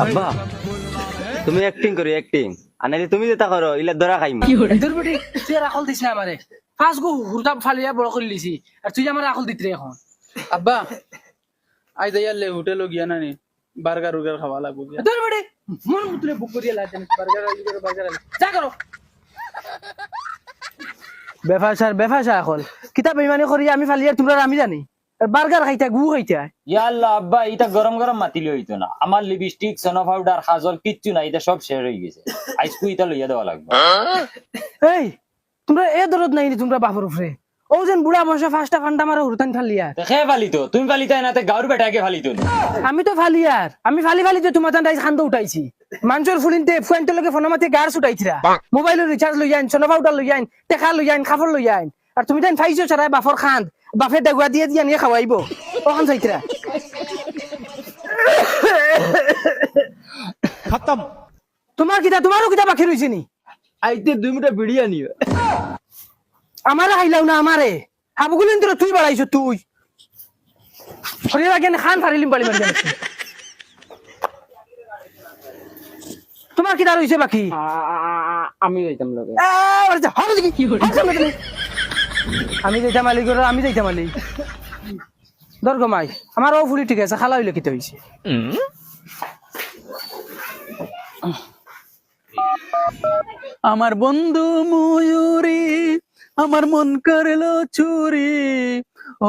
আব্বা তুমি অ্যাক্টিং করো অ্যাক্টিং আনালি তুমি যেটা করো ইলা ধরা খাইমু তোর বেটি তুই আর আকল দিস না আমারে পাঁচ গো হুরতা ফালিয়া বড় করে লিছি আর তুই আমার আকল দিতে এখন আব্বা আই যাইয়ালে হোটেল গিয়া নানি বার্গার উর্গার খাওয়া লাগবো গিয়া। তোর বেটি মন মুতলে বুক করিয়া লাগে বার্গার যা করো বেফাসার এখন কিতাব বেইমানি করি আমি ফালিয়া তোমরা আমি জানি আর বার্গার খাইতা গু খাইতা ইয়া আল্লাহ আব্বা এটা গরম গরম মাতিলে হইতো না আমার লিপস্টিক সোনা পাউডার কাজল কিচ্ছু নাই এটা সব শেষ হয়ে গেছে আইসকু এটা লইয়া দেওয়া লাগবে এই তোমরা এ দরদ নাই নি তোমরা বাপর উপরে ও যেন বুড়া বসে ফাস্টা ফান্ডা মারা হুরতান ফালিয়া খে ফালিতো তুমি ফালিতা না তে গাউর বেটাকে ফালিতো না আমি তো ফালিয়ার আমি ফালি তো তোমার তাই খান্দ উঠাইছি মানুষের ফুলিনতে ফুয়েন্টের লগে ফোন মাতে গার ছুটাইছিরা মোবাইলের রিচার্জ লই যাইন সোনা পাউডার লই যাইন টেকা লই যাইন কাপড় লই যাইন আর তুমি তাই ফাইছো ছাড়া বাফর খান বাফে দেগুয়া দিয়ে দিয়ে নিয়ে খাওয়াইবো ওখান চাইছিরা খতম তোমারও কিতা বাকি রইছে নি আইতে 2 মিনিট ভিডিও নিও আমারে খাইলাও না আমারে হাবগুলিন তোরা তুই বাড়াইছো তুই শরীর আগে খান ফারিলিম পালি মারি তোমার কিতা রইছে বাকি আমি যাইতাম লগে আমি যাইতাম মালিক আমি যাইতাম মালিক দর্গ মাই আমার ও ফুলি ঠিক আছে খালা হইলে কিতে হইছে আমার বন্ধু ময়ূরী আমার মন করলো চুরি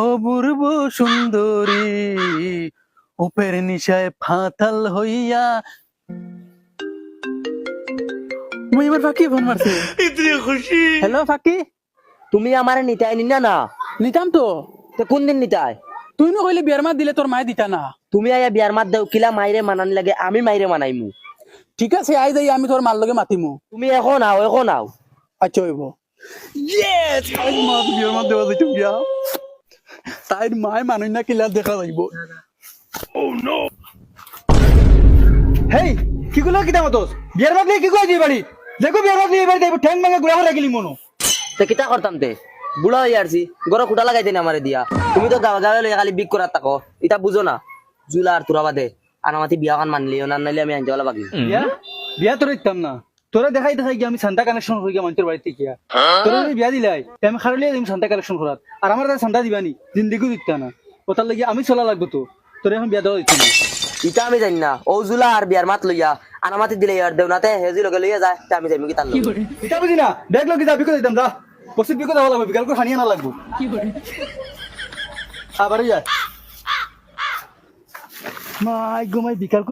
অপূর্ব সুন্দরী উপের নিশায় ফাতাল হইয়া মই আমার ফাঁকি ফোন মারছে হ্যালো ফাকি তুমি আমারে নিতাই নিনা না নিতাম তো তো কোন দিন নিতাই তুই না কইলে বিয়ার মাত দিলে তোর মায়ে দিতা না তুমি আয়া বিয়ার মাত দাও কিলা মাইরে মানানি লাগে আমি মাইরে মানাইমু ঠিক আছে আই যাই আমি তোর মার লগে মাতিমু তুমি এখন আও আচ্ছা হইব ইয়েস আই মা বিয়ার মাত দেওয়া যাইতো বিয়া তাইর মায় মানুষ না কিলা দেখা যাইব হেই কি গুলো কিতা মতস বিয়ার মাত কি কই দি বাড়ি দেখো বিয়ার মাত নিয়ে বাড়ি দেব ঠ্যাং ভাঙা গুড়া করে গেলি মনো তে কিতা করতাম তে বুড়া হই আরছি গরো কুটা লাগাই দেন আমারে দিয়া তুমি তো গাওয়া গাওয়া লই খালি বিক করাত তাকো এটা বুঝো না জুলা আর তুরা বাদে আনামাতি বিয়া কান মানলিও না নাইলে আমি আনজাওয়ালা বাকি বিয়া তোর ইতাম না তোরা দেখাই গিয়া আমি সান্তা কানেকশন হই গিয়া মানুষের বাড়িতে গিয়া তোরা বিয়া দিলাই আমি খারলিয়া আমি সান্তা কানেকশন করাত আর আমার সান্তা দিবানি জিন্দেগি দিতা না ওটার লাগি আমি চলা লাগবো তো তোর এখন বিয়া দেওয়া দিত না ইটা আমি জানি না ও জুলা আর বিয়ার মাত লইয়া আনামাতি দিলে আর দেউনাতে হেজি লগে লইয়া যায় তা আমি যাইমু কি তান এটা বুঝি না দেখ লোক যা বিকো দিতাম যা পশ্চিম বিকো দেওয়া লাগবে বিকাল করে খানিয়া না লাগবো আবার যায় মাই গো মাই বিকাল